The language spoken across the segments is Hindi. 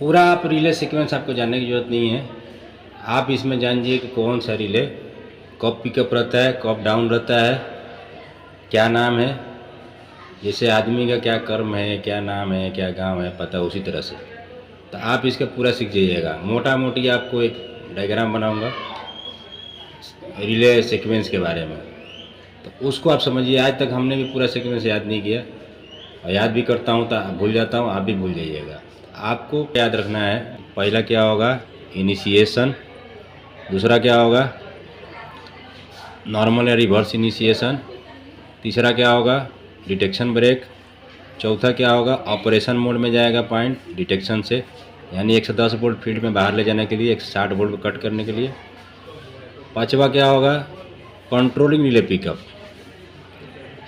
पूरा आप रिले सीक्वेंस आपको जानने की ज़रूरत नहीं है। आप इसमें जानिए कि कौन सा रिले कब पिकअप रहता है, कब डाउन रहता है, क्या नाम है, जैसे आदमी का क्या कर्म है, क्या नाम है, क्या गांव है, पता उसी तरह से। तो आप इसका पूरा सीख जाइएगा। मोटा मोटी आपको एक डायग्राम बनाऊंगा रिले सीक्वेंस के बारे में, तो उसको आप समझिए। आज तक हमने भी पूरा सीक्वेंस याद नहीं किया, और याद भी करता हूँ तो भूल जाता हूँ, आप भी भूल जाइएगा। आपको याद रखना है, पहला क्या होगा इनिशिएशन, दूसरा क्या होगा नॉर्मल या रिवर्स इनिशिएशन, तीसरा क्या होगा डिटेक्शन ब्रेक, चौथा क्या होगा ऑपरेशन मोड में जाएगा पॉइंट डिटेक्शन से, यानी 110 वोल्ट फील्ड में बाहर ले जाने के लिए, 160 वोल्ट को कट करने के लिए। पांचवा क्या होगा controlling relay pickup,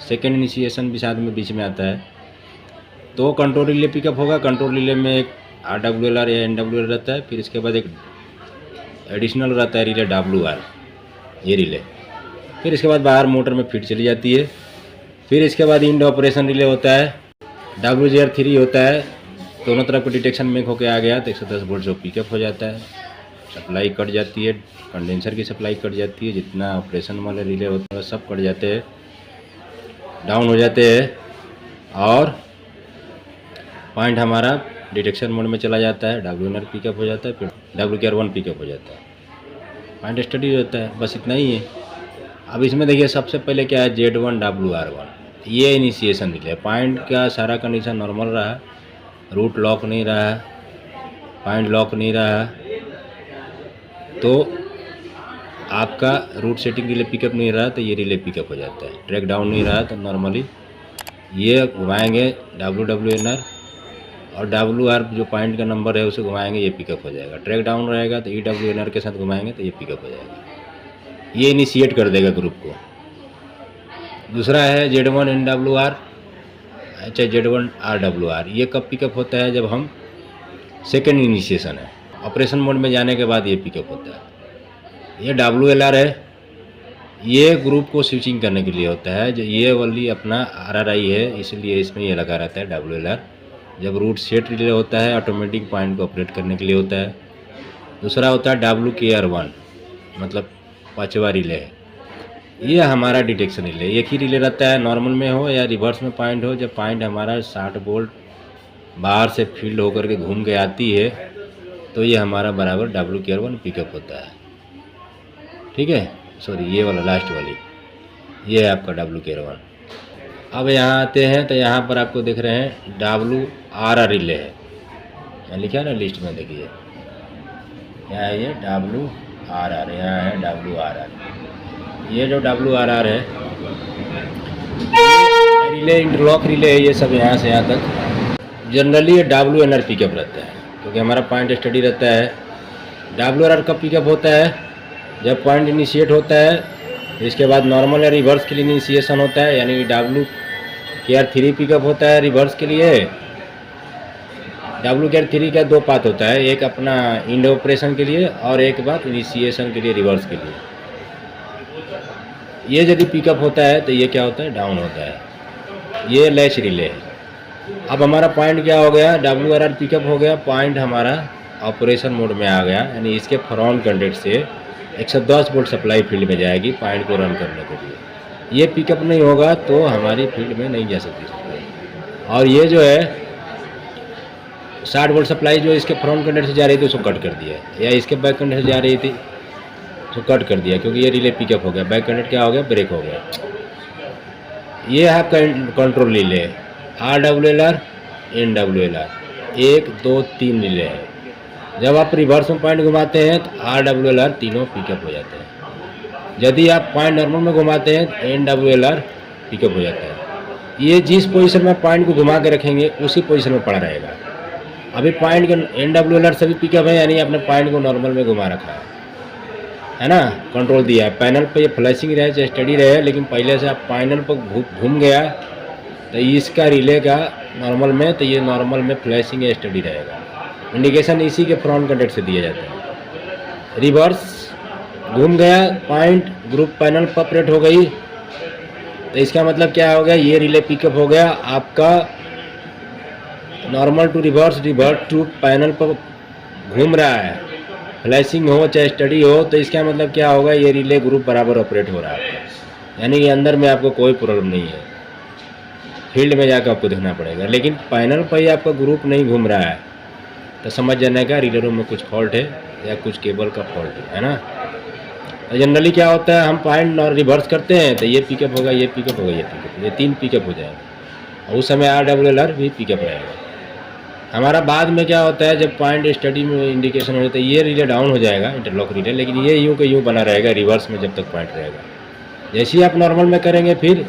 second initiation भी साथ में बीच में आता है। तो कंट्रोल रिले पिकअप होगा। कंट्रोल रिले में एक RWLR या NWL रहता है, फिर इसके बाद एक एडिशनल रहता है रिले WR, ये रिले। फिर इसके बाद बाहर मोटर में फिट चली जाती है। फिर इसके बाद इंड ऑपरेशन रिले होता है, WGR3 होता है, दोनों तरफ को डिटेक्शन में होके आ गया तो 110 वोल्ट से पिकअप हो जाता है। सप्लाई कट जाती है, कंडेंसर की सप्लाई कट जाती है, जितना ऑपरेशन वाले रिले होते हैं सब कट जाते हैं, डाउन हो जाते हैं, और पॉइंट हमारा डिटेक्शन मोड में चला जाता है, WNR पिकअप हो जाता है, फिर WKR1 पिकअप हो जाता है, पॉइंट स्टडी होता है। बस इतना ही है। अब इसमें देखिए सबसे पहले क्या है Z1 WR1, ये इनिशिएशन रिले। पॉइंट का सारा कंडीशन नॉर्मल रहा, रूट लॉक नहीं रहा, पॉइंट लॉक नहीं रहा, तो आपका रूट सेटिंग रिले पिकअप नहीं रहा तो ये रिले पिकअप हो जाता है। ट्रैक डाउन नहीं रहा तो नॉर्मली ये घुमाएंगे WWNR, और WR जो पॉइंट का नंबर है उसे घुमाएंगे, ये पिकअप हो जाएगा। ट्रैक डाउन रहेगा तो EWNR के साथ घुमाएंगे तो ये पिकअप हो जाएगा, ये इनिशिएट कर देगा ग्रुप को। दूसरा है Z1 NWR, अच्छा Z1 RWR, ये कब पिकअप होता है जब हम सेकेंड इनिशिएशन है, ऑपरेशन मोड में जाने के बाद ये पिकअप होता है। ये WLR है, ये ग्रुप को स्विचिंग करने के लिए होता है। जो ये वाली अपना RRI है, इसलिए इसमें ये लगा रहता है WLR। जब रूट सेट रिले होता है ऑटोमेटिक पॉइंट को ऑपरेट करने के लिए होता है। दूसरा होता है WKR1, मतलब पांचवा रिले है, ये हमारा डिटेक्शन रिले। एक ही रिले रहता है, नॉर्मल में हो या रिवर्स में पॉइंट हो। जब पॉइंट हमारा 60 वोल्ट बाहर से फील्ड होकर के घूम के आती है तो ये हमारा बराबर WKR1 पिकअप होता है। ठीक है, सॉरी ये वाला लास्ट वाली, ये है आपका WKR1। अब यहाँ आते हैं तो यहाँ पर आपको दिख रहे हैं WRR रिले है, यहाँ लिखा है ना लिस्ट में, देखिए यहाँ ये WRR, यहाँ है WRR। ये जो WRR है रिले इंटरलॉक रिले है, ये सब यहाँ से यहाँ तक। जनरली ये WNR पिकअप रहता है क्योंकि हमारा पॉइंट स्टडी रहता है। WRR कब पिकअप होता है जब पॉइंट इनिशिएट होता है, इसके बाद नॉर्मल या रिवर्स के लिए इनिशिएशन होता है, यानी WKR3 पिकअप होता है रिवर्स के लिए। WKR3 का दो पाथ होता है, एक अपना इंड ऑपरेशन के लिए और एक बात इनिशिएशन के लिए रिवर्स के लिए। ये यदि पिकअप होता है तो ये क्या होता है डाउन होता है, ये लैच रिले है। अब हमारा पॉइंट क्या हो गया, WRR पिकअप हो गया, पॉइंट हमारा ऑपरेशन मोड में आ गया, यानी इसके फ्रंट कंडक्ट से 110 वोल्ट सप्लाई फील्ड में जाएगी पॉइंट को रन करने के लिए। ये पिकअप नहीं होगा तो हमारी फील्ड में नहीं जा सकती सप्लाई। और ये जो है 60 वोल्ट सप्लाई जो इसके फ्रंट कंडक्ट से जा रही थी उसको कट कर दिया, या इसके बैक कंडक्ट से जा रही थी तो कट कर दिया, क्योंकि ये रिले पिकअप हो गया, बैक कंडक्ट क्या हो गया ब्रेक हो गया। ये है आपका control relay RWLR NWLR, 1 2 3 relay है। जब आप रिवर्स में पॉइंट घुमाते हैं तो RWLR तीनों पिकअप हो जाते हैं। यदि आप पॉइंट नॉर्मल में घुमाते हैं तो NWLR पिकअप हो जाता है। ये जिस पोजीशन में पॉइंट को घुमा के रखेंगे उसी पोजीशन में पड़ा रहेगा। अभी पॉइंट के NWLR सभी पिकअप है, यानी आपने पॉइंट को नॉर्मल में घुमा रखा है ना, कंट्रोल दिया है। पैनल पर ये फ्लैशिंग रहे चाहे स्टडी रहे, लेकिन पहले से आप पैनल पर घूम गया तो इसका रिले का नॉर्मल में, तो ये नॉर्मल में फ्लैशिंग या स्टडी रहेगा। इंडिकेशन इसी के फ्रंट कंडक्ट से दिया जाता है। रिवर्स घूम गया पॉइंट, ग्रुप पैनल पर ऑपरेट हो गई, तो इसका मतलब क्या हो गया, ये रिले पिकअप हो गया आपका normal to reverse, reverse to panel पर घूम रहा है, फ्लैशिंग हो चाहे स्टडी हो, तो इसका मतलब क्या होगा, ये रिले ग्रुप बराबर ऑपरेट हो रहा है आपका, यानी कि अंदर में आपको कोई प्रॉब्लम नहीं है। फील्ड में जाकर आपको देखना पड़ेगा, लेकिन पैनल पर ही आपका ग्रुप नहीं घूम रहा है तो समझ जाने का रिलेरों में कुछ फॉल्ट है या कुछ केबल का फॉल्ट है ना। तो जनरली क्या होता है, हम पॉइंट और रिवर्स करते हैं तो ये पिकअप होगा, ये पिकअप होगा, ये पिकअप, ये 3 पिकअप हो जाएगा, और उस समय RWLR भी पिकअप रहेगा। हमारा बाद में क्या होता है, जब पॉइंट स्टडी में इंडिकेशन हो जाता है, ये रिले डाउन हो जाएगा, इंटरलॉक रिले, लेकिन ये यूँ के यूँ बना रहेगा रिवर्स में जब तक पॉइंट रहेगा। जैसे ही आप नॉर्मल में करेंगे फिर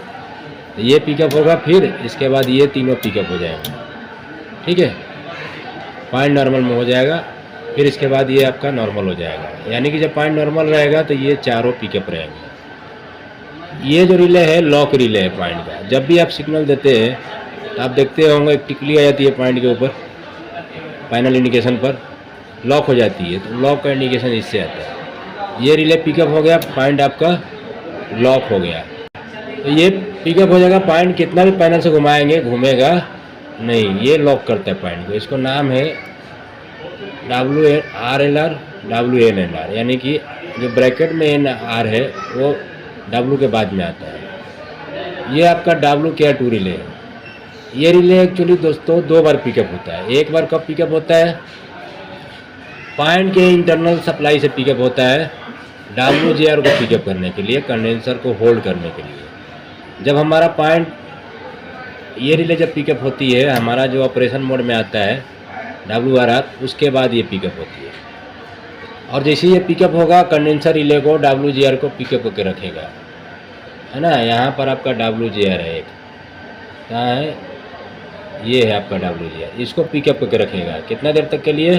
ये पिकअप होगा, फिर इसके बाद ये तीनों पिकअप हो जाएंगे, ठीक है, पॉइंट नॉर्मल में हो जाएगा, फिर इसके बाद ये आपका नॉर्मल हो जाएगा। यानी कि जब पॉइंट नॉर्मल रहेगा तो ये चारों पिकअप रहेंगे। ये जो रिले है लॉक रिले है पॉइंट का। जब भी आप सिग्नल देते हैं तो आप देखते होंगे एक टिकली आ जाती है पॉइंट के ऊपर, फाइनल इंडिकेशन पर लॉक हो जाती है, तो लॉक का इंडिकेशन इससे आता है। ये रिले पिकअप हो गया, पॉइंट आपका लॉक हो गया, तो ये पिकअप हो जाएगा। पॉइंट कितना भी पैनल से घुमाएंगे घूमेगा नहीं, ये लॉक करता है पॉइंट को। इसको नाम है WRLR WNLR, यानी कि जो ब्रैकेट में NR है वो W के बाद में आता है। ये आपका WK2 रिले है। ये रिले एक्चुअली दोस्तों 2 बार पिकअप होता है। एक बार कब पिकअप होता है, पॉइंट के इंटरनल सप्लाई से पिकअप होता है WGR को पिकअप करने के लिए, कंडेंसर को होल्ड करने के लिए। जब हमारा पॉइंट ये रिले जब पिकअप होती है, हमारा जो ऑपरेशन मोड में आता है WRR, उसके बाद ये पिकअप होती है। और जैसे ये पिकअप होगा, कंडेंसर रिले को WGR को पिकअप करके रखेगा, है ना। यहाँ पर आपका WGR है, एक कहाँ है, ये है आपका WGR, इसको पिकअप करके रखेगा। कितना देर तक के लिए,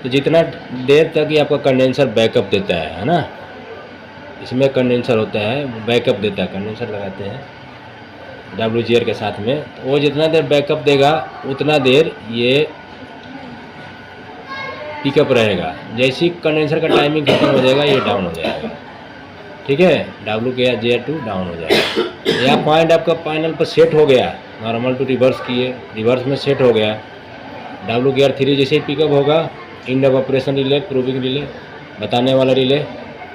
तो जितना देर तक ये आपका कंडेंसर बैकअप देता है ना। इसमें कंडेंसर होता है, बैकअप देता है, कंडेंसर लगाते हैं WGR के साथ में, तो वो जितना देर बैकअप देगा उतना देर ये पिकअप रहेगा। जैसे ही कंडेंसर का टाइमिंग खत्म हो जाएगा ये डाउन हो जाएगा, ठीक है, WGR2 डाउन हो जाएगा। यह पॉइंट आपका पैनल पर सेट हो गया, नॉर्मल टू रिवर्स किए, रिवर्स में सेट हो गया। WGR3 जैसे ही पिकअप होगा, end of operation relay, proving relay, बताने वाला रिले,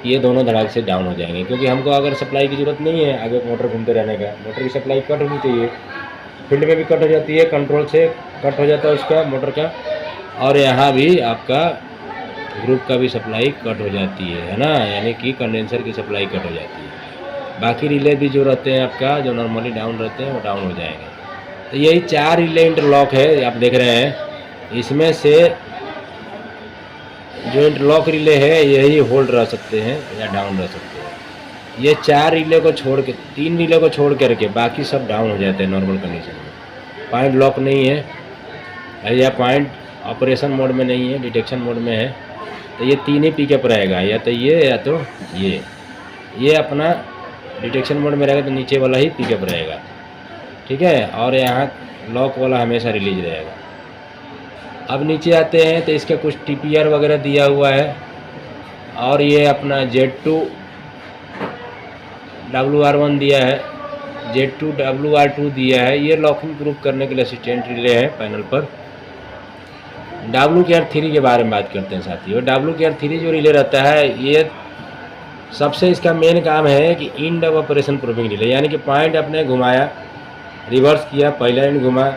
ये दोनों धड़ाक से डाउन हो जाएंगे। क्योंकि हमको अगर सप्लाई की ज़रूरत नहीं है आगे मोटर घूमते रहने का, मोटर की सप्लाई कट होनी चाहिए, फील्ड में भी कट हो जाती है, कंट्रोल से कट हो जाता है उसका मोटर का, और यहाँ भी आपका ग्रुप का भी सप्लाई कट हो जाती है ना, यानी कि कंडेंसर की सप्लाई कट हो जाती है। बाकी रिले भी जो रहते हैं आपका, जो नॉर्मली डाउन रहते हैं, वो डाउन हो जाएंगे। तो यही 4 रिले इंटरलॉक है, आप देख रहे हैं। इसमें से जो इंटरलॉक रिले है यही होल्ड रह सकते हैं या डाउन रह सकते हैं। ये 4 रिले को छोड़ के, 3 रिले को छोड़ करके बाकी सब डाउन हो जाते हैं नॉर्मल कंडीशन में। पॉइंट लॉक नहीं है या पॉइंट ऑपरेशन मोड में नहीं है, डिटेक्शन मोड में है, तो ये 3 ही पिकअप रहेगा, या तो ये या तो ये अपना डिटेक्शन मोड में रहेगा तो नीचे वाला ही पिकअप रहेगा, ठीक है, और यहाँ लॉक वाला हमेशा रिलीज रहेगा। अब नीचे आते हैं तो इसका कुछ TPR वगैरह दिया हुआ है, और ये अपना Z2 WR1 दिया है, Z2 WR2 दिया है। ये लॉकिंग ग्रुप करने के लिए असिस्टेंट रिले है पैनल पर। WKR3 के बारे में बात करते हैं साथियों। WKR3 जो रिले रहता है, ये सबसे इसका मेन काम है कि end of operation proving relay, यानी कि पॉइंट आपने घुमाया, रिवर्स किया, पहला एंड घुमा,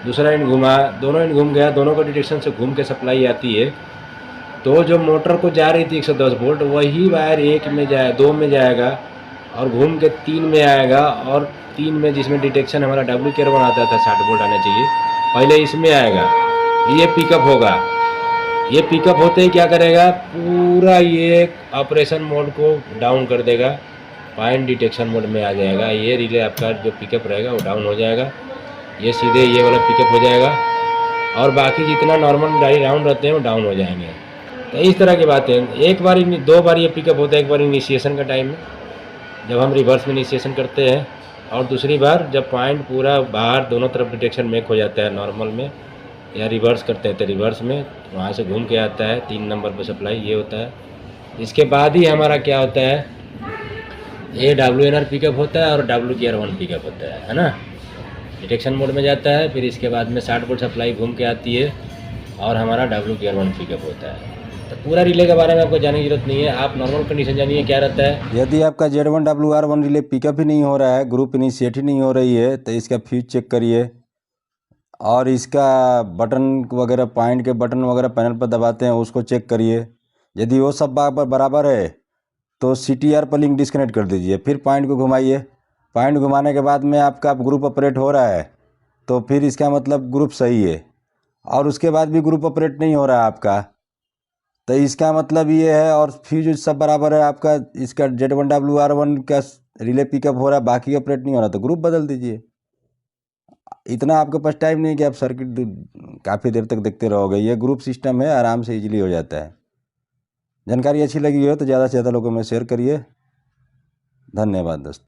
दूसरा एंड घुमा, दोनों एंड घूम गया, दोनों को डिटेक्शन से घूम के सप्लाई आती है, तो जो मोटर को जा रही थी 110 वोल्ट, वही वायर 1 में जाए, 2 में जाएगा और घूम के 3 में आएगा, और 3 में जिसमें डिटेक्शन हमारा WKR1 आता था 60 वोल्ट आना चाहिए, पहले इसमें आएगा, ये पिकअप होगा। ये पिकअप होते ही क्या करेगा, पूरा ये ऑपरेशन मोड को डाउन कर देगा, पॉइंट डिटेक्शन मोड में आ जाएगा। ये रिले आपका जो पिकअप रहेगा वो डाउन हो जाएगा, ये सीधे ये वाला पिकअप हो जाएगा, और बाकी जितना नॉर्मल राउंड रहते हैं वो डाउन हो जाएंगे। तो इस तरह की बातें, एक बार 2 बार ये पिकअप होता है, एक बार इनिशिएशन का टाइम में जब हम रिवर्स में इनिशिएशन करते हैं, और दूसरी बार जब पॉइंट पूरा बाहर दोनों तरफ डिटेक्शन मेक हो जाता है नॉर्मल में, या रिवर्स करते हैं तो रिवर्स में वहाँ से घूम के आता है 3 नंबर पर सप्लाई, ये होता है। इसके बाद ही हमारा क्या होता है, ये WNR पिकअप होता है और WKR1 पिकअप होता है ना। डिटेक्शन मोड में जाता है, फिर इसके बाद में 60 वोल्ट सप्लाई घूम के आती है और हमारा WPR1 पिकअप होता है। तो पूरा रिले के बारे में आपको जानने की जरूरत नहीं है, आप नॉर्मल कंडीशन जानिए क्या रहता है। यदि आपका Z1WR1 रिले पिकअप ही नहीं हो रहा है, ग्रुप इनिशिएट ही नहीं हो रही है, तो इसका फ्यूज चेक करिए और इसका बटन वगैरह, पॉइंट के बटन वगैरह पैनल पर दबाते हैं उसको चेक करिए। यदि वो सब बराबर है तो CTR पर लिंक डिस्कनेक्ट कर दीजिए, फिर पॉइंट को घुमाइए। पॉइंट घुमाने के बाद में आपका ग्रुप ऑपरेट हो रहा है तो फिर इसका मतलब ग्रुप सही है, और उसके बाद भी ग्रुप ऑपरेट नहीं हो रहा है आपका, तो इसका मतलब ये है, और फ्यूज सब बराबर है आपका, इसका Z1WR1 का रिले पिकअप हो रहा है, बाकी ऑपरेट नहीं हो रहा, तो ग्रुप बदल दीजिए। इतना आपके पास टाइम नहीं कि आप सर्किट काफ़ी देर तक देखते रहोगे, ये ग्रुप सिस्टम है, आराम से इजीली हो जाता है। जानकारी अच्छी लगी हो तो ज़्यादा से ज़्यादा लोगों में शेयर करिए। धन्यवाद दोस्तों।